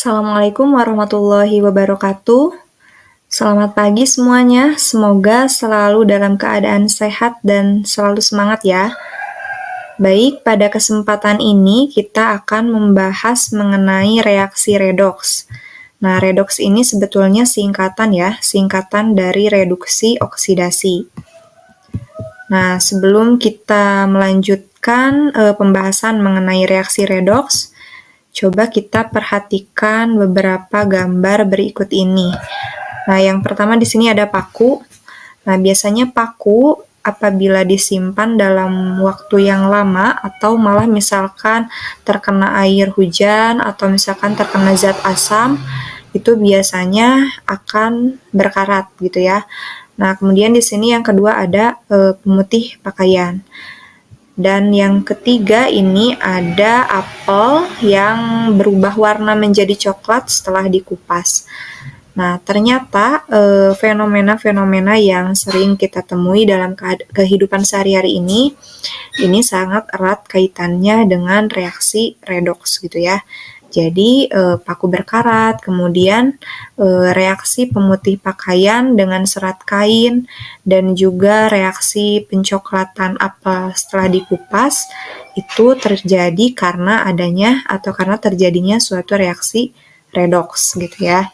Assalamualaikum warahmatullahi wabarakatuh. Selamat pagi semuanya, semoga selalu dalam keadaan sehat dan selalu semangat ya. Baik, pada kesempatan ini kita akan membahas mengenai reaksi redoks. Nah, redoks ini sebetulnya singkatan dari reduksi oksidasi. Nah, sebelum kita melanjutkan pembahasan mengenai reaksi redoks, coba kita perhatikan beberapa gambar berikut ini. Nah, yang pertama di sini ada paku. Nah, biasanya paku apabila disimpan dalam waktu yang lama atau malah misalkan terkena air hujan atau misalkan terkena zat asam, itu biasanya akan berkarat gitu ya. Nah, kemudian di sini yang kedua ada pemutih pakaian. Dan yang ketiga ini ada apel yang berubah warna menjadi coklat setelah dikupas. Nah, ternyata fenomena-fenomena yang sering kita temui dalam kehidupan sehari-hari ini sangat erat kaitannya dengan reaksi redoks gitu ya. Jadi, paku berkarat, kemudian reaksi pemutih pakaian dengan serat kain, dan juga reaksi pencoklatan apel setelah dikupas, itu terjadi karena terjadinya suatu reaksi redoks gitu ya.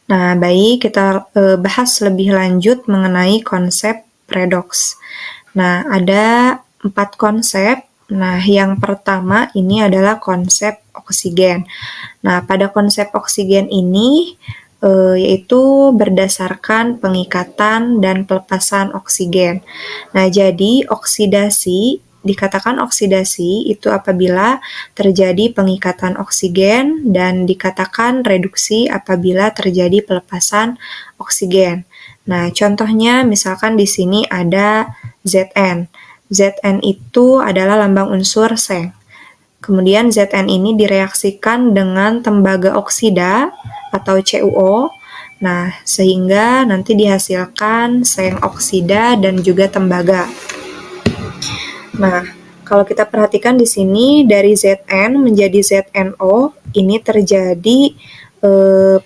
Nah, baik, kita bahas lebih lanjut mengenai konsep redoks. Nah, ada 4 konsep. Nah, yang pertama ini adalah konsep oksigen. Nah, pada konsep oksigen ini yaitu berdasarkan pengikatan dan pelepasan oksigen. Nah, jadi dikatakan oksidasi itu apabila terjadi pengikatan oksigen dan dikatakan reduksi apabila terjadi pelepasan oksigen. Nah, contohnya misalkan di sini ada Zn. Zn itu adalah lambang unsur seng. Kemudian Zn ini direaksikan dengan tembaga oksida atau CuO. Nah, sehingga nanti dihasilkan seng oksida dan juga tembaga. Nah, kalau kita perhatikan di sini dari Zn menjadi ZnO, ini terjadi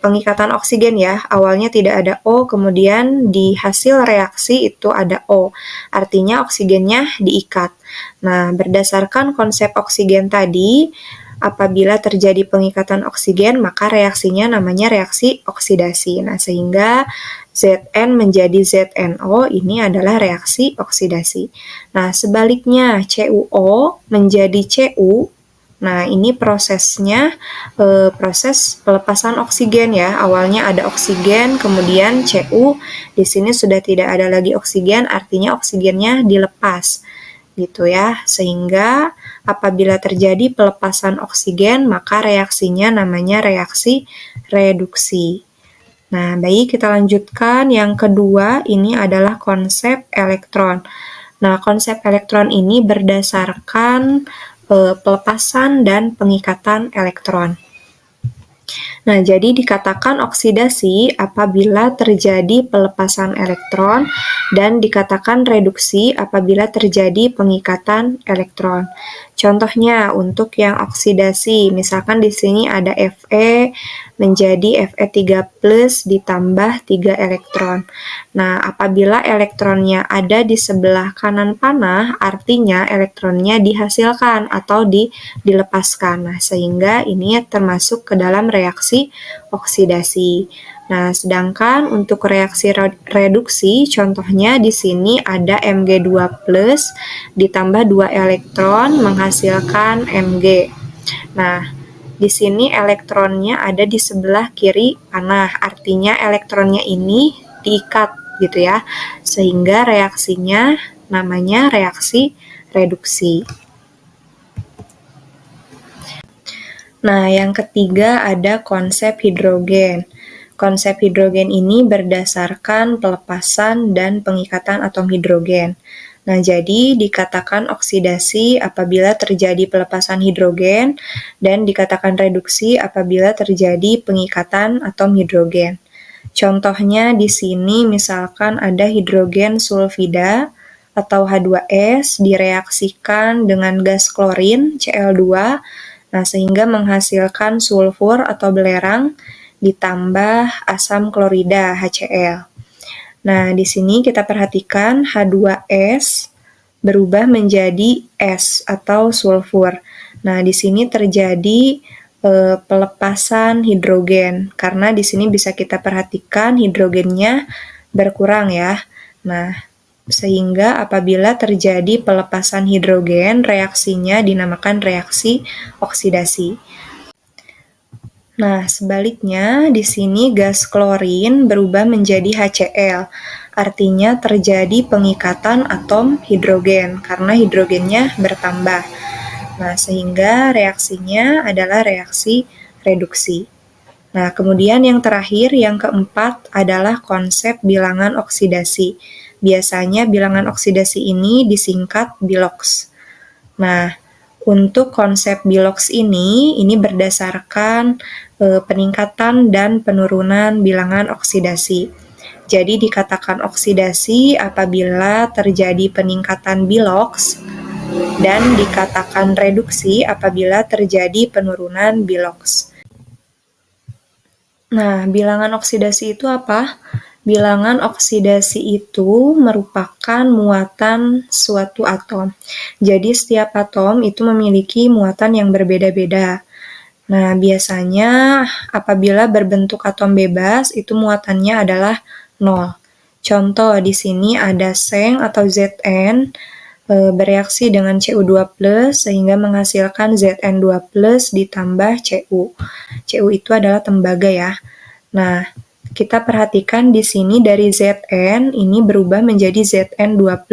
pengikatan oksigen ya. Awalnya tidak ada O, kemudian di hasil reaksi itu ada O. Artinya oksigennya diikat. Nah, berdasarkan konsep oksigen tadi, apabila terjadi pengikatan oksigen, maka reaksinya namanya reaksi oksidasi. Nah, sehingga Zn menjadi ZnO ini adalah reaksi oksidasi. Nah, sebaliknya CuO menjadi Cu. Nah, ini prosesnya proses pelepasan oksigen ya. Awalnya ada oksigen, kemudian Cu. Di sini sudah tidak ada lagi oksigen, artinya oksigennya dilepas. Gitu ya. Sehingga apabila terjadi pelepasan oksigen, maka reaksinya namanya reaksi reduksi. Nah, baik, kita lanjutkan. Yang kedua, ini adalah konsep elektron. Nah, konsep elektron ini berdasarkan pelepasan dan pengikatan elektron. Nah, jadi dikatakan oksidasi apabila terjadi pelepasan elektron dan dikatakan reduksi apabila terjadi pengikatan elektron. Contohnya untuk yang oksidasi, misalkan di sini ada Fe menjadi Fe3+ ditambah 3 elektron. Nah, apabila elektronnya ada di sebelah kanan panah, artinya elektronnya dihasilkan atau dilepaskan. Nah, sehingga ini termasuk ke dalam reaksi oksidasi. Nah, sedangkan untuk reaksi reduksi, contohnya di sini ada Mg2+ ditambah 2 elektron menghasilkan Mg. Nah, di sini elektronnya ada di sebelah kiri panah, artinya elektronnya ini diikat gitu ya, sehingga reaksinya namanya reaksi reduksi. Nah, yang ketiga ada konsep hidrogen. Konsep hidrogen ini berdasarkan pelepasan dan pengikatan atom hidrogen. Nah, jadi dikatakan oksidasi apabila terjadi pelepasan hidrogen dan dikatakan reduksi apabila terjadi pengikatan atom hidrogen. Contohnya di sini misalkan ada hidrogen sulfida atau H2S direaksikan dengan gas klorin Cl2 Nah, sehingga menghasilkan sulfur atau belerang ditambah asam klorida HCl. Nah, di sini kita perhatikan H2S berubah menjadi S atau sulfur. Nah, di sini terjadi pelepasan hidrogen karena di sini bisa kita perhatikan hidrogennya berkurang ya. Nah, sehingga apabila terjadi pelepasan hidrogen, reaksinya dinamakan reaksi oksidasi. Nah, sebaliknya di sini gas klorin berubah menjadi HCl. Artinya terjadi pengikatan atom hidrogen karena hidrogennya bertambah. Nah, sehingga reaksinya adalah reaksi reduksi. Nah, kemudian yang terakhir, yang keempat adalah konsep bilangan oksidasi. Biasanya bilangan oksidasi ini disingkat bilox. Nah, untuk konsep bilox ini berdasarkan peningkatan dan penurunan bilangan oksidasi. Jadi dikatakan oksidasi apabila terjadi peningkatan bilox dan dikatakan reduksi apabila terjadi penurunan bilox. Nah, bilangan oksidasi itu apa? Bilangan oksidasi itu merupakan muatan suatu atom. Jadi setiap atom itu memiliki muatan yang berbeda-beda. Nah, biasanya apabila berbentuk atom bebas itu muatannya adalah 0. Contoh di sini ada seng atau Zn bereaksi dengan Cu2+ sehingga menghasilkan Zn2+ ditambah Cu. Cu itu adalah tembaga ya. Nah, kita perhatikan di sini dari Zn ini berubah menjadi Zn2+.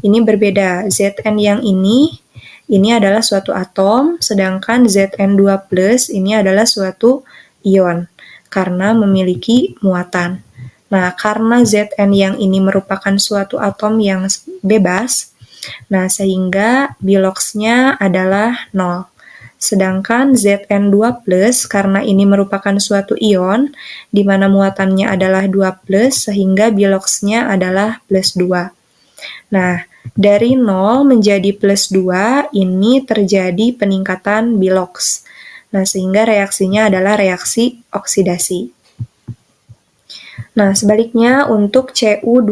Ini berbeda. Zn yang ini adalah suatu atom, sedangkan Zn2+ ini adalah suatu ion karena memiliki muatan. Nah, karena Zn yang ini merupakan suatu atom yang bebas, nah sehingga biloxnya adalah 0. Sedangkan Zn2+ karena ini merupakan suatu ion, di mana muatannya adalah 2+, sehingga biloxnya adalah +2. Nah, dari 0 menjadi +2, ini terjadi peningkatan bilox. Nah, sehingga reaksinya adalah reaksi oksidasi. Nah, sebaliknya untuk Cu2+,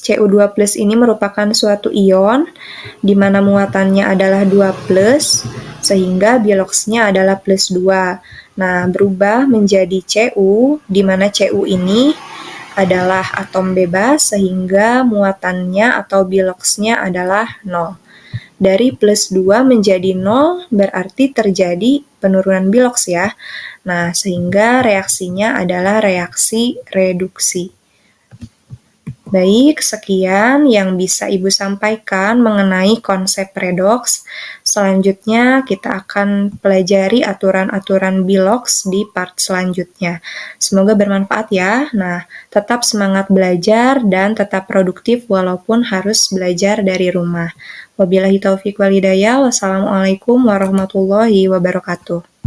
Cu2+ ini merupakan suatu ion, di mana muatannya adalah 2+, sehingga biloxnya adalah +2. Nah, berubah menjadi Cu, di mana Cu ini adalah atom bebas, sehingga muatannya atau biloxnya adalah 0. Dari +2 menjadi 0 berarti terjadi penurunan bilox ya. Nah, sehingga reaksinya adalah reaksi reduksi. Baik, sekian yang bisa Ibu sampaikan mengenai konsep redoks. Selanjutnya kita akan pelajari aturan-aturan bilox di part selanjutnya. Semoga bermanfaat ya. Nah, tetap semangat belajar dan tetap produktif walaupun harus belajar dari rumah. Wabillahi taufiq wal hidayah. Wassalamualaikum warahmatullahi wabarakatuh.